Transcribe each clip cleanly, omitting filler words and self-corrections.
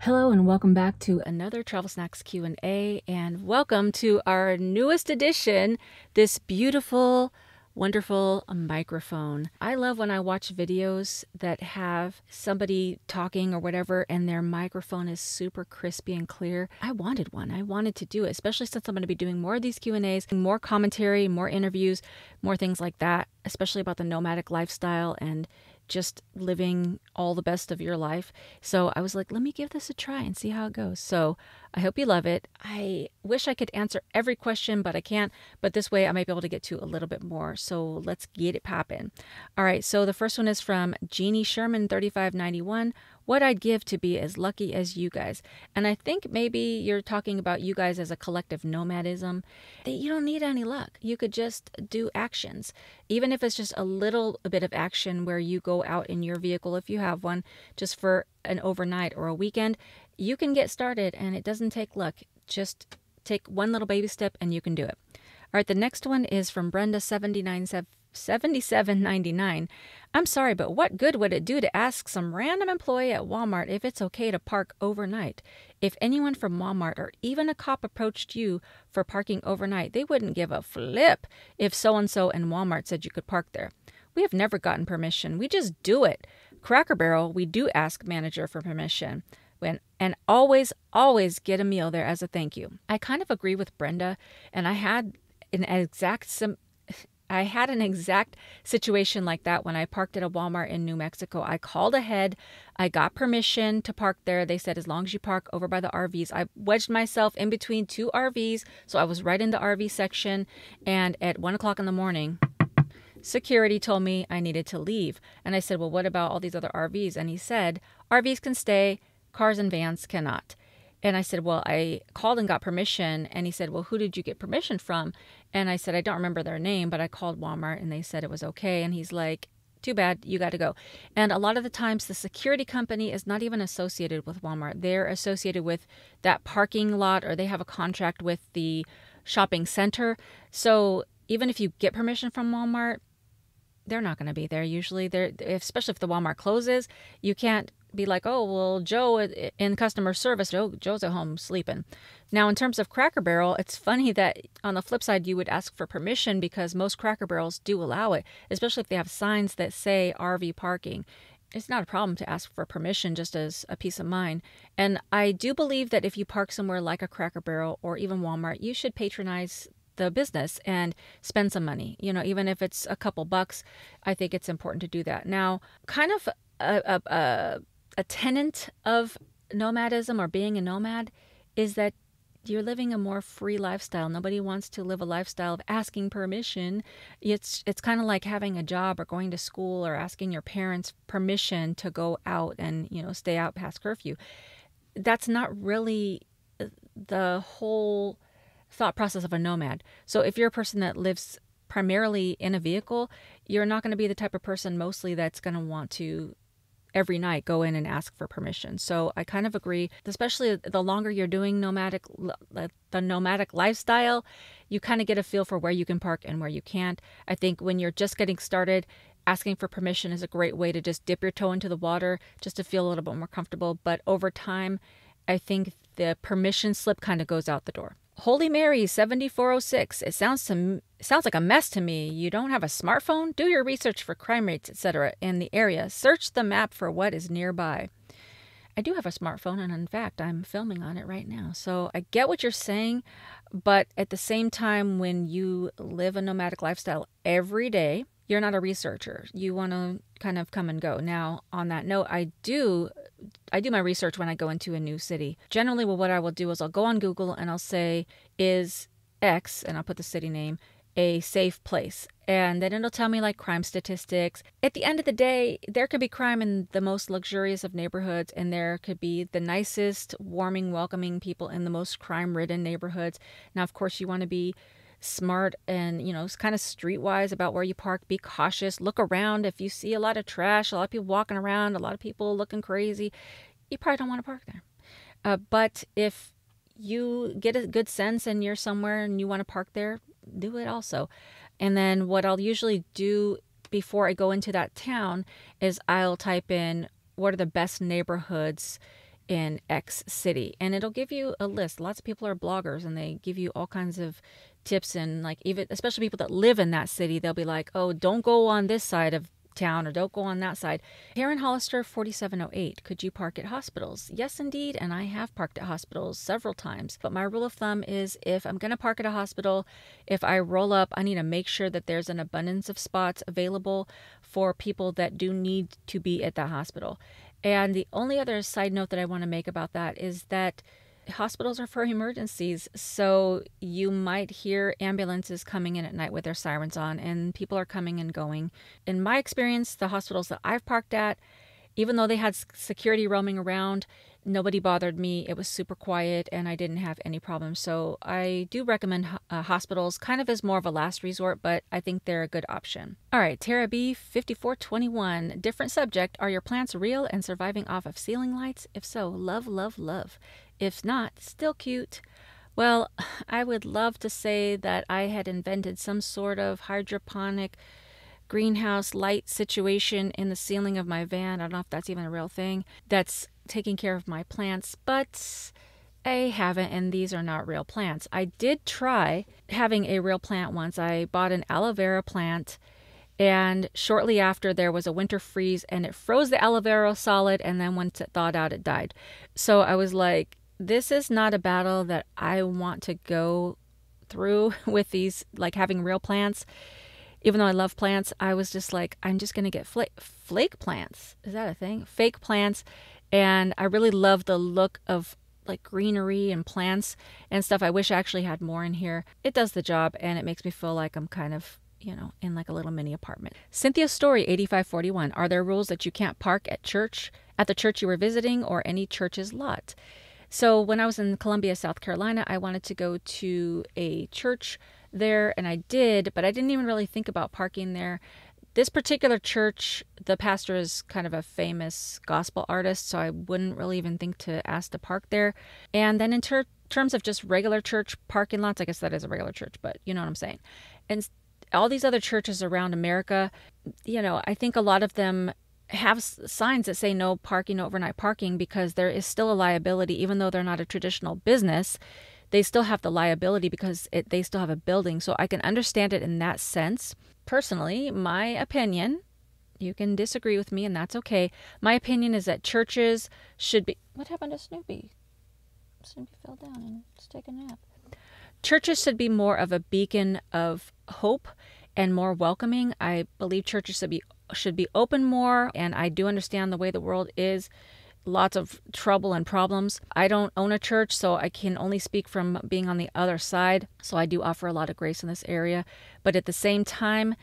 Hello and welcome back to another Travel Snacks Q&A, and welcome to our newest edition, this beautiful, wonderful microphone. I love when I watch videos that have somebody talking or whatever and their microphone is super crispy and clear. I wanted one. I wanted to do it, especially since I'm going to be doing more of these Q&As, more commentary, more interviews, more things like that, especially about the nomadic lifestyle and just living all the best of your life. So I was like, let me give this a try and see how it goes. So I hope you love it. I wish I could answer every question, but I can't. But this way I might be able to get to a little bit more. So let's get it poppin'. All right. So the first one is from Jeannie Sherman, 3591. What I'd give to be as lucky as you guys. And I think maybe you're talking about you guys as a collective nomadism. You don't need any luck. You could just do actions. Even if it's just a little bit of action where you go out in your vehicle, if you have one, just for an overnight or a weekend, you can get started and it doesn't take luck. Just take one little baby step and you can do it. All right, the next one is from Brenda 7799. I'm sorry, but what good would it do to ask some random employee at Walmart if it's okay to park overnight? If anyone from Walmart or even a cop approached you for parking overnight, they wouldn't give a flip if so-and-so in Walmart said you could park there. We have never gotten permission. We just do it. Cracker Barrel, we do ask manager for permission. And always get a meal there as a thank you. I kind of agree with Brenda, and I had an exact situation like that when I parked at a Walmart in New Mexico. I called ahead. I got permission to park there. They said, as long as you park over by the RVs. I wedged myself in between two RVs, so I was right in the RV section. And at 1 o'clock in the morning, security told me I needed to leave. And I said, well, what about all these other RVs? And he said, RVs can stay, cars and vans cannot. And I said, well, I called and got permission. And he said, well, who did you get permission from? And I said, I don't remember their name, but I called Walmart and they said it was okay. And he's like, too bad, you got to go. And a lot of the times the security company is not even associated with Walmart. They're associated with that parking lot, or they have a contract with the shopping center. So even if you get permission from Walmart, they're not going to be there usually. Especially if the Walmart closes, you can't be like, oh, well, Joe in customer service, Joe's at home sleeping. Now, in terms of Cracker Barrel, it's funny that on the flip side, you would ask for permission because most Cracker Barrels do allow it, especially if they have signs that say RV parking. It's not a problem to ask for permission, just as a peace of mind. And I do believe that if you park somewhere like a Cracker Barrel or even Walmart, you should patronize the business and spend some money. You know, even if it's a couple bucks, I think it's important to do that. Now, kind of a tenet of nomadism or being a nomad is that you're living a more free lifestyle. Nobody wants to live a lifestyle of asking permission. It's kind of like having a job or going to school or asking your parents permission to go out and, stay out past curfew. That's not really the whole thought process of a nomad. So if you're a person that lives primarily in a vehicle, you're not going to be the type of person mostly that's going to want to every night go in and ask for permission. So I kind of agree, especially the longer you're doing the nomadic lifestyle, you kind of get a feel for where you can park and where you can't. I think when you're just getting started, asking for permission is a great way to just dip your toe into the water just to feel a little bit more comfortable. But over time, I think the permission slip kind of goes out the door. Holy Mary 7406. It sounds like a mess to me. You don't have a smartphone? Do your research for crime rates, etc. in the area. Search the map for what is nearby. I do have a smartphone, and in fact, I'm filming on it right now. So I get what you're saying, but at the same time, when you live a nomadic lifestyle every day, you're not a researcher. You want to kind of come and go. Now, on that note, I do my research when I go into a new city. Generally, what I will do is I'll go on Google and I'll say, is X, and I'll put the city name, a safe place? And then it'll tell me like crime statistics. At the end of the day, there could be crime in the most luxurious of neighborhoods, and there could be the nicest, warming, welcoming people in the most crime-ridden neighborhoods. Now, of course, you want to be smart and, kind of streetwise about where you park. Be cautious. Look around. If you see a lot of trash, a lot of people walking around, a lot of people looking crazy, you probably don't want to park there. But if you get a good sense and you're somewhere and you want to park there, do it also. And then what I'll usually do before I go into that town is I'll type in what are the best neighborhoods in X city. And it'll give you a list. Lots of people are bloggers and they give you all kinds of tips, and like even especially people that live in that city, they'll be like, oh, don't go on this side of town or don't go on that side. Here in Hollister 4708, could you park at hospitals? Yes, indeed. And I have parked at hospitals several times. But my rule of thumb is if I'm going to park at a hospital, if I roll up, I need to make sure that there's an abundance of spots available for people that do need to be at that hospital. And the only other side note that I want to make about that is that hospitals are for emergencies, so you might hear ambulances coming in at night with their sirens on, and people are coming and going. In my experience, the hospitals that I've parked at, even though they had security roaming around, nobody bothered me. It was super quiet, and I didn't have any problems. So I do recommend hospitals kind of as more of a last resort, but I think they're a good option. All right, Tara B 5421, different subject. Are your plants real and surviving off of ceiling lights? If so, love, love, love. If not, still cute. Well, I would love to say that I had invented some sort of hydroponic greenhouse light situation in the ceiling of my van. I don't know if that's even a real thing that's taking care of my plants, but I haven't, and these are not real plants. I did try having a real plant once. I bought an aloe vera plant, and shortly after there was a winter freeze and it froze the aloe vera solid, and then once it thawed out, it died. So I was like, this is not a battle that I want to go through with these, like having real plants. Even though I love plants, I was just like, I'm just going to get flake plants. Is that a thing? Fake plants. And I really love the look of like greenery and plants and stuff. I wish I actually had more in here. It does the job, and it makes me feel like I'm kind of, you know, in like a little mini apartment. Cynthia Story 8541. Are there rules that you can't park at the church you were visiting, or any church's lot? So when I was in Columbia, South Carolina, I wanted to go to a church there, and I did, but I didn't even really think about parking there. This particular church, the pastor is kind of a famous gospel artist, so I wouldn't really even think to ask to park there. And then in terms of just regular church parking lots, I guess that is a regular church, but you know what I'm saying. And all these other churches around America, you know, I think a lot of them have signs that say no parking, overnight parking, because there is still a liability. Even though they're not a traditional business, they still have the liability because they still have a building. So I can understand it in that sense. Personally, my opinion, you can disagree with me and that's okay. My opinion is that churches should be... What happened to Snoopy? Snoopy fell down and just take a nap. Churches should be more of a beacon of hope and more welcoming. I believe churches should be open more, and I do understand the way the world is. Lots of trouble and problems. I don't own a church, so I can only speak from being on the other side. So I do offer a lot of grace in this area. But at the same time,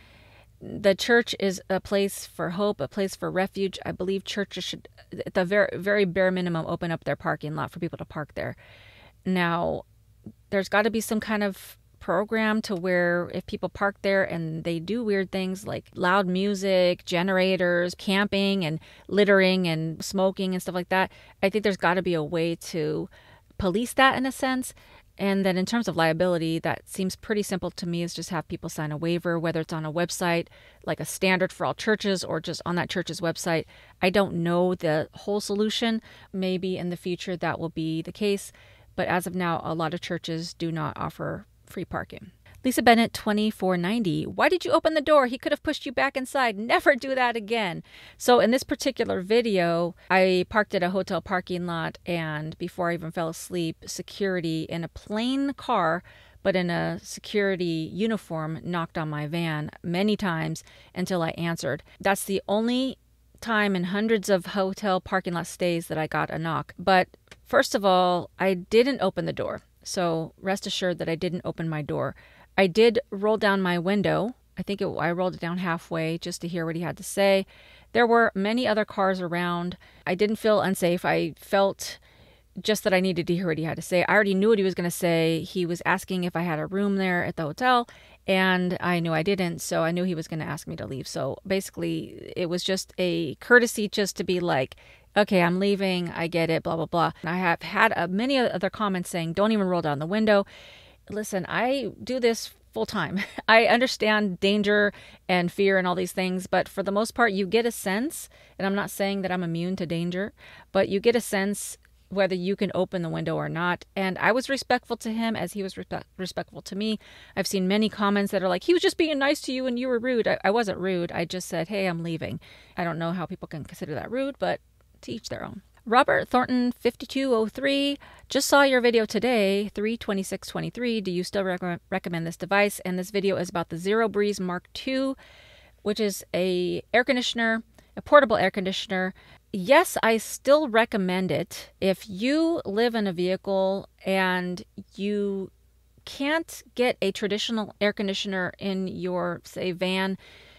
the church is a place for hope, a place for refuge. I believe churches should, at the very, very bare minimum, open up their parking lot for people to park there. Now, there's got to be some kind of program to where if people park there and they do weird things like loud music, generators, camping and littering and smoking and stuff like that, I think there's got to be a way to police that in a sense. And then in terms of liability, that seems pretty simple to me, is just have people sign a waiver, whether it's on a website, like a standard for all churches, or just on that church's website. I don't know the whole solution. Maybe in the future that will be the case. But as of now, a lot of churches do not offer free parking. Lisa Bennett 2490. Why did you open the door? He could have pushed you back inside. Never do that again. So in this particular video, I parked at a hotel parking lot, and before I even fell asleep, security in a plain car, but in a security uniform, knocked on my van many times until I answered. That's the only time in hundreds of hotel parking lot stays that I got a knock. But first of all, I didn't open the door. So rest assured that I didn't open my door. I did roll down my window. I rolled it down halfway just to hear what he had to say. There were many other cars around. I didn't feel unsafe. I felt just that I needed to hear what he had to say. I already knew what he was going to say. He was asking if I had a room there at the hotel, and I knew I didn't, so I knew he was going to ask me to leave. So basically, it was just a courtesy just to be like, okay, I'm leaving, I get it, blah, blah, blah. And I have had many other comments saying, don't even roll down the window. Listen, I do this full time. I understand danger and fear and all these things, but for the most part, you get a sense, and I'm not saying that I'm immune to danger, but you get a sense whether you can open the window or not. And I was respectful to him as he was respectful to me. I've seen many comments that are like, he was just being nice to you and you were rude. I wasn't rude. I just said, hey, I'm leaving. I don't know how people can consider that rude, but to each their own. Robert Thornton 5203, just saw your video today, 3/26/23. Do you still recommend this device? And this video is about the Zero Breeze Mark II, which is a air conditioner, a portable air conditioner. Yes, I still recommend it. If you live in a vehicle and you can't get a traditional air conditioner in your, say, van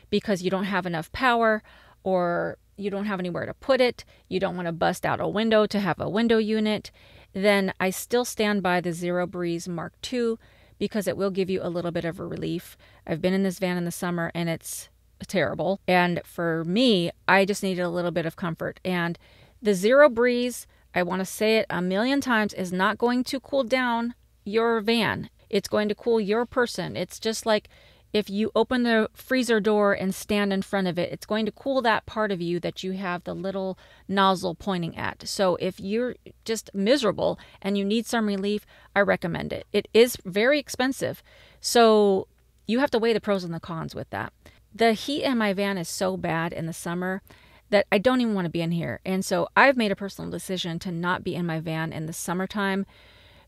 because you don't have enough power, or you don't have anywhere to put it, you don't want to bust out a window to have a window unit, then I still stand by the Zero Breeze Mark II because it will give you a little bit of a relief. I've been in this van in the summer and it's terrible. And for me, I just needed a little bit of comfort. And the Zero Breeze, I want to say it a million times, is not going to cool down your van. It's going to cool your person. It's just like if you open the freezer door and stand in front of it, it's going to cool that part of you that you have the little nozzle pointing at. So if you're just miserable and you need some relief, I recommend it. It is very expensive. So you have to weigh the pros and the cons with that. The heat in my van is so bad in the summer that I don't even want to be in here. And so I've made a personal decision to not be in my van in the summertime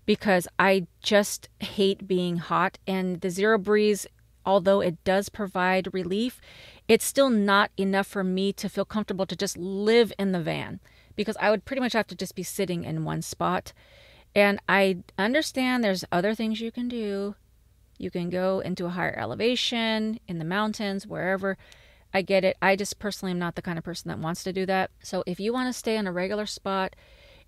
because I just hate being hot. And the Zero Breeze, although it does provide relief, it's still not enough for me to feel comfortable to just live in the van, because I would pretty much have to just be sitting in one spot. And I understand there's other things you can do. You can go into a higher elevation, in the mountains, wherever. I get it. I just personally am not the kind of person that wants to do that. So if you want to stay in a regular spot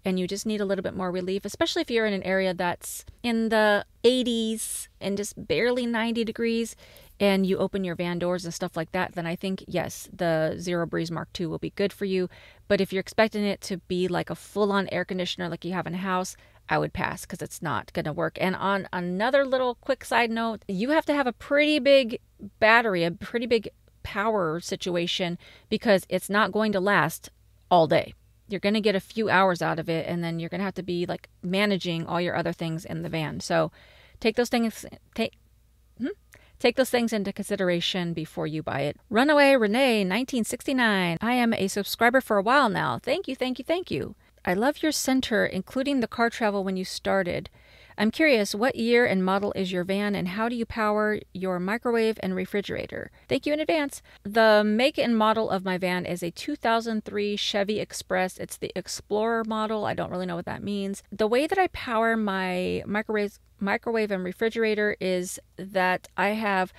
and you just need a little bit more relief, especially if you're in an area that's in the 80s and just barely 90 degrees, and you open your van doors and stuff like that, then I think, yes, the Zero Breeze Mark II will be good for you. But if you're expecting it to be like a full-on air conditioner like you have in a house, I would pass, because it's not going to work. And on another little quick side note, you have to have a pretty big battery, a pretty big power situation, because it's not going to last all day. You're going to get a few hours out of it, and then you're going to have to be like managing all your other things in the van. So take those things into consideration before you buy it. Runaway Renee 1969. I am a subscriber for a while now. Thank you, thank you, thank you. I love your center, including the car travel when you started. I'm curious, what year and model is your van, and how do you power your microwave and refrigerator? Thank you in advance. The make and model of my van is a 2003 Chevy Express. It's the Explorer model. I don't really know what that means. The way that I power my microwave and refrigerator is that I have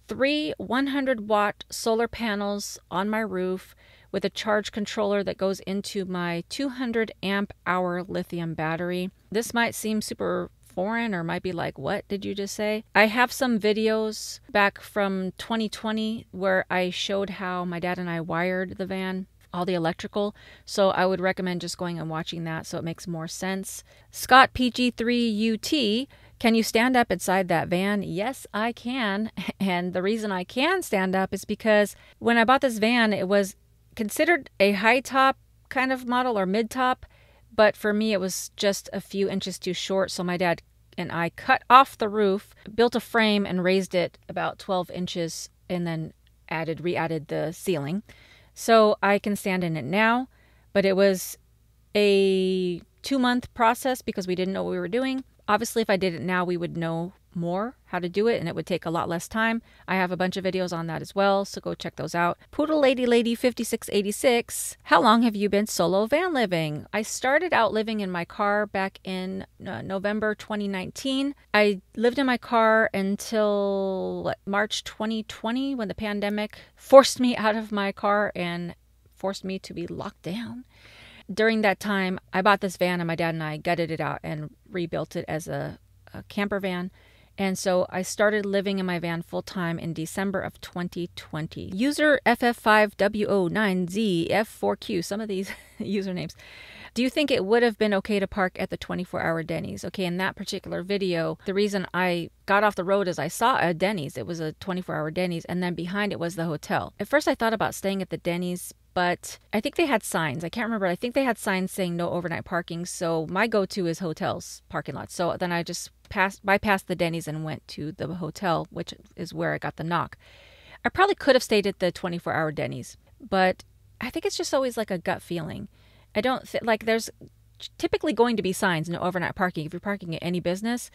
3 100-watt solar panels on my roof with a charge controller that goes into my 200 amp hour lithium battery. This might seem super foreign, or might be like, what did you just say? I have some videos back from 2020 where I showed how my dad and I wired the van, all the electrical. So I would recommend just going and watching that so it makes more sense. Scott PG3UT, can you stand up inside that van? Yes, I can. And the reason I can stand up is because when I bought this van, it was considered a high top kind of model, or mid top, but for me it was just a few inches too short. So my dad and I cut off the roof, built a frame, and raised it about 12 inches, and then re-added the ceiling. So I can stand in it now, but it was a 2-month process because we didn't know what we were doing. Obviously, if I did it now, we would know more how to do it, and it would take a lot less time. I have a bunch of videos on that as well, so go check those out. Poodle Lady 5686, how long have you been solo van living? I started out living in my car back in November 2019. I lived in my car until March 2020, when the pandemic forced me out of my car and forced me to be locked down. During that time, I bought this van, and my dad and I gutted it out and rebuilt it as a camper van. And so I started living in my van full time in December of 2020. User FF5WO9ZF4Q, some of these usernames. Do you think it would have been okay to park at the 24-hour Dennys? Okay, in that particular video, the reason I got off the road is I saw a Dennys. It was a 24-hour Dennys, and then behind it was the hotel. At first I thought about staying at the Dennys but I think they had signs. I can't remember. I think they had signs saying no overnight parking. So my go-to is hotels parking lots. So then I just bypassed the Dennys and went to the hotel, which is where I got the knock. I probably could have stayed at the 24-hour Dennys, but I think it's just always like a gut feeling. I don't like there's typically going to be signs, no overnight parking if you're parking at any business,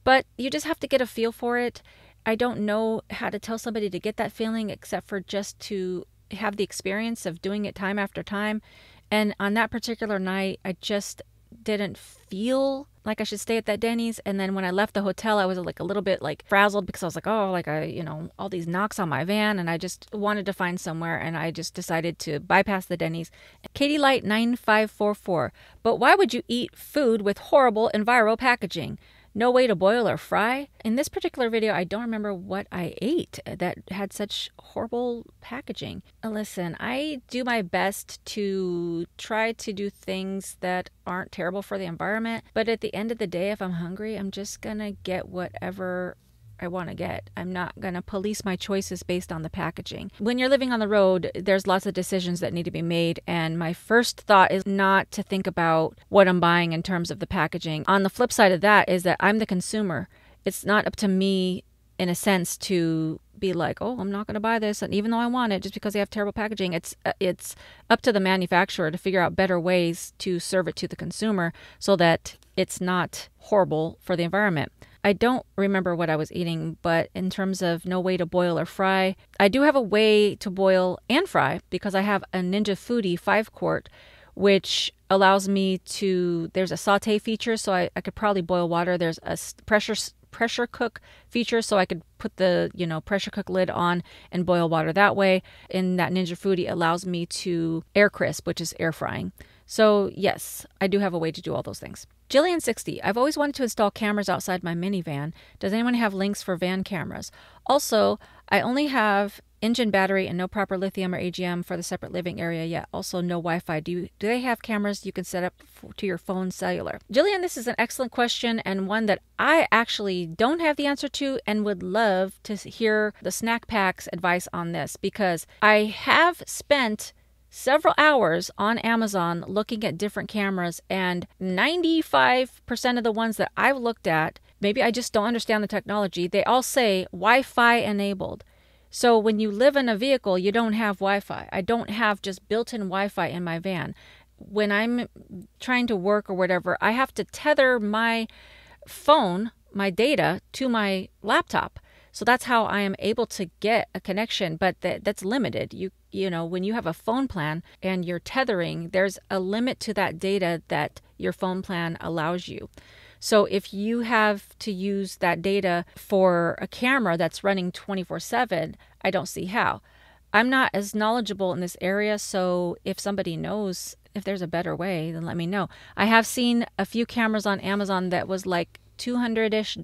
but you just have to get a feel for it. I don't know how to tell somebody to get that feeling except for just to have the experience of doing it time after time. And on that particular night, I just didn't feel like I should stay at that Denny's. And then when I left the hotel, I was like a little bit like frazzled because I was like, oh, like all these knocks on my van, and I just wanted to find somewhere, and I just decided to bypass the Denny's. Katie Light 9544. But why would you eat food with horrible Enviro packaging? No way to boil or fry? In this particular video, I don't remember what I ate that had such horrible packaging. Listen, I do my best to try to do things that aren't terrible for the environment, but at the end of the day, if I'm hungry, I'm just gonna get whatever I want to get. I'm not going to police my choices based on the packaging. When you're living on the road, there's lots of decisions that need to be made, and my first thought is not to think about what I'm buying in terms of the packaging. On the flip side of that is that I'm the consumer. It's not up to me, in a sense, to be like, oh, I'm not going to buy this, and even though I want it, just because they have terrible packaging. It's up to the manufacturer to figure out better ways to serve it to the consumer so that it's not horrible for the environment. I don't remember what I was eating, but in terms of no way to boil or fry, I do have a way to boil and fry because I have a Ninja Foodie 5-quart, which allows me to, there's a saute feature, so I could probably boil water. There's a pressure cook feature, so I could put the pressure cook lid on and boil water that way. And that Ninja Foodie allows me to air crisp, which is air frying. So yes, I do have a way to do all those things. Jillian 60, I've always wanted to install cameras outside my minivan. Does anyone have links for van cameras? Also, I only have engine battery and no proper lithium or AGM for the separate living area yet. Also, no Wi-Fi. Do they have cameras you can set up to your phone cellular? Jillian, this is an excellent question, and one that I actually don't have the answer to and would love to hear the Snack Pack's advice on this, because I have spent several hours on Amazon looking at different cameras, and 95% of the ones that I've looked at, maybe I just don't understand the technology, they all say Wi-Fi enabled. So when you live in a vehicle, you don't have Wi-Fi. I don't have just built-in Wi-Fi in my van. When I'm trying to work or whatever, I have to tether my phone, my data, to my laptop. So that's how I am able to get a connection, but that's limited. You know, when you have a phone plan and you're tethering, there's a limit to that data that your phone plan allows you. So if you have to use that data for a camera that's running 24/7, I don't see how. I'm not as knowledgeable in this area, so if somebody knows if there's a better way, then let me know. I have seen a few cameras on Amazon that was like $200-ish,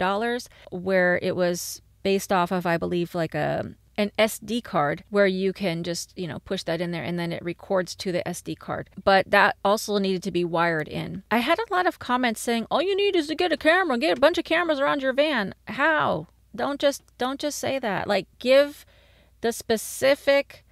where it was based off of, I believe, like an SD card, where you can just, push that in there and then it records to the SD card. But that also needed to be wired in. I had a lot of comments saying, all you need is to get a camera, get a bunch of cameras around your van. How? Don't just say that. Like, give the specific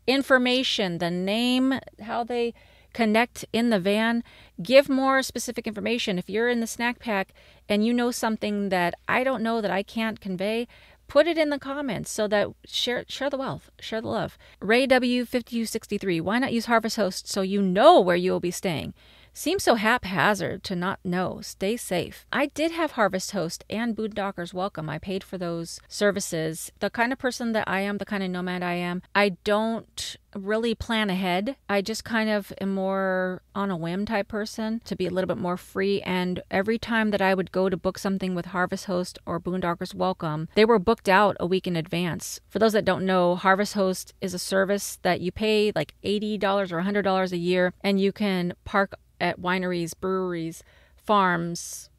information, the name, how they connect in the van. Give more specific information. If you're in the Snack Pack and you know something that I don't know, that I can't convey, put it in the comments so that share the wealth, share the love. Ray W5263, why not use Harvest Host so you know where you will be staying? Seems so haphazard to not know. Stay safe. I did have Harvest Host and Boondockers Welcome. I paid for those services. The kind of person that I am, the kind of nomad I am, I don't really plan ahead. I just kind of am more on a whim type person, to be a little bit more free. And every time that I would go to book something with Harvest Host or Boondockers Welcome, they were booked out a week in advance. For those that don't know, Harvest Host is a service that you pay like $80 or $100 a year, and you can park at wineries, breweries, farms,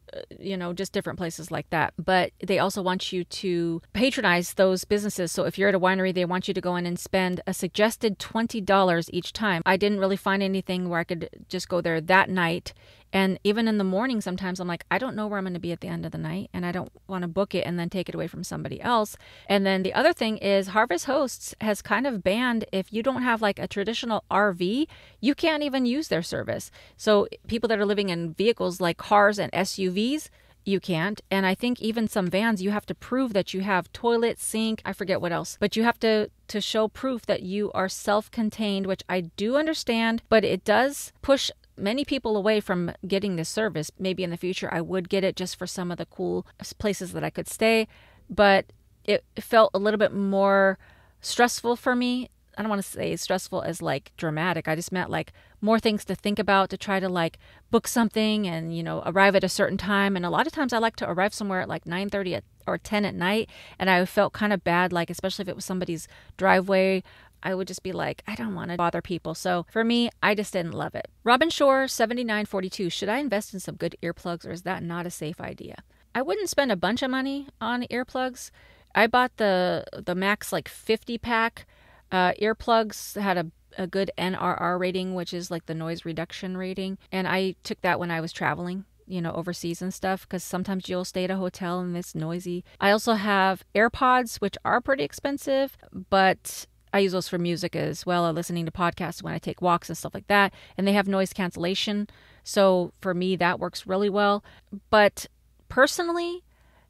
just different places like that. But they also want you to patronize those businesses. So if you're at a winery, they want you to go in and spend a suggested $20 each time. I didn't really find anything where I could just go there that night And even in the morning, sometimes I'm like, I don't know where I'm going to be at the end of the night, and I don't want to book it and then take it away from somebody else. And then the other thing is Harvest Hosts has kind of banned, if you don't have like a traditional RV, you can't even use their service. So people that are living in vehicles like cars and SUVs, you can't. And I think even some vans, you have to prove that you have toilet, sink, I forget what else, but you have to show proof that you are self-contained, which I do understand, but it does push many people away from getting this service. Maybe in the future I would get it just for some of the cool places that I could stay, but it felt a little bit more stressful for me. I don't want to say stressful as like dramatic. I just meant like more things to think about, to try to like book something and, you know, arrive at a certain time. And a lot of times I like to arrive somewhere at like 9:30 or 10 at night. And I felt kind of bad, like, especially if it was somebody's driveway, I would just be like, I don't want to bother people. So for me, I just didn't love it. Robin Shore 7942, should I invest in some good earplugs, or is that not a safe idea? I wouldn't spend a bunch of money on earplugs. I bought the Max like 50 pack. Earplugs had a good NRR rating, which is like the noise reduction rating. And I took that when I was traveling, you know, overseas and stuff, because sometimes you'll stay at a hotel and it's noisy. I also have AirPods, which are pretty expensive, but I use those for music as well, or listening to podcasts when I take walks and stuff like that. And they have noise cancellation. So for me, that works really well. But personally,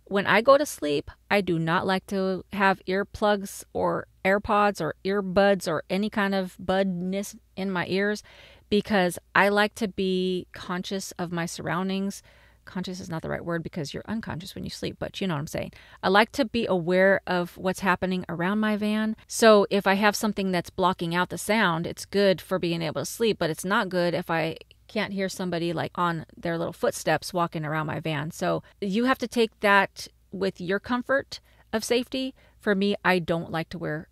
when I go to sleep, I do not like to have earplugs or AirPods or earbuds or any kind of budness in my ears, because I like to be conscious of my surroundings. Conscious is not the right word because you're unconscious when you sleep, but you know what I'm saying. I like to be aware of what's happening around my van. So if I have something that's blocking out the sound, it's good for being able to sleep, but it's not good if I can't hear somebody like on their little footsteps walking around my van. So you have to take that with your comfort of safety. For me, I don't like to wear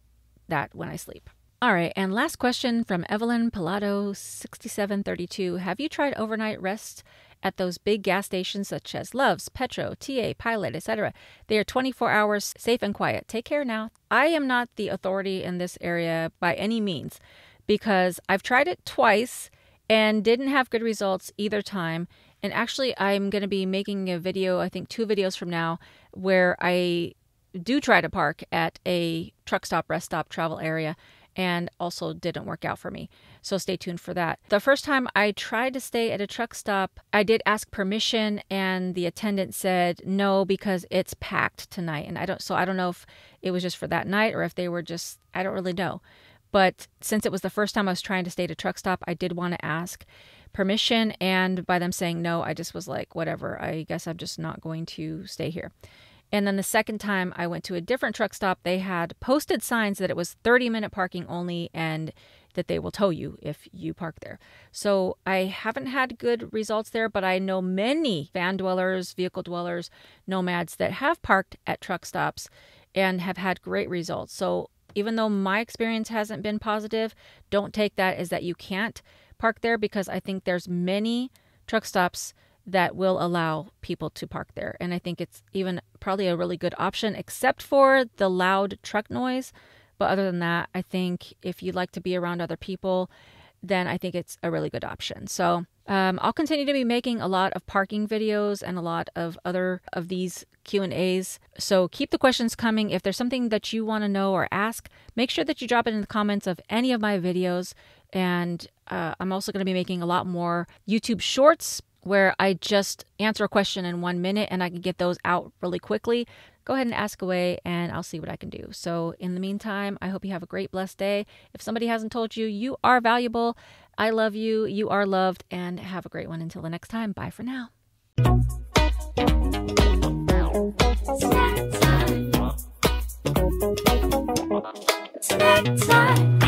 that when I sleep. All right, and last question from Evelyn Pilato 6732. Have you tried overnight rest at those big gas stations such as Love's, Petro, TA, Pilot, etc.? They are 24 hours, safe and quiet. Take care now. I am not the authority in this area by any means, because I've tried it twice and didn't have good results either time. And actually, I'm going to be making a video, I think 2 videos from now, where I do try to park at a truck stop, rest stop, travel area, and also didn't work out for me. So stay tuned for that. The first time I tried to stay at a truck stop, I did ask permission, and the attendant said no because it's packed tonight. And I don't know if it was just for that night or if they were just, I don't really know. But since it was the first time I was trying to stay at a truck stop, I did want to ask permission, and by them saying no, I just was like, whatever, I guess I'm just not going to stay here. And then the second time I went to a different truck stop, they had posted signs that it was 30-minute parking only and that they will tow you if you park there. So I haven't had good results there, but I know many van dwellers, vehicle dwellers, nomads that have parked at truck stops and have had great results. So even though my experience hasn't been positive, don't take that as that you can't park there, because I think there's many truck stops that will allow people to park there. And I think it's even probably a really good option, except for the loud truck noise. But other than that, I think if you like to be around other people, then I think it's a really good option. So I'll continue to be making a lot of parking videos and a lot of other of these Q&As. So keep the questions coming. If there's something that you want to know or ask, make sure that you drop it in the comments of any of my videos. And I'm also going to be making a lot more YouTube shorts where I just answer a question in 1 minute and I can get those out really quickly. Go ahead and ask away and I'll see what I can do. So in the meantime, I hope you have a great, blessed day. If somebody hasn't told you, you are valuable. I love you. You are loved, and have a great one. Until the next time. Bye for now. Snack time. Snack time.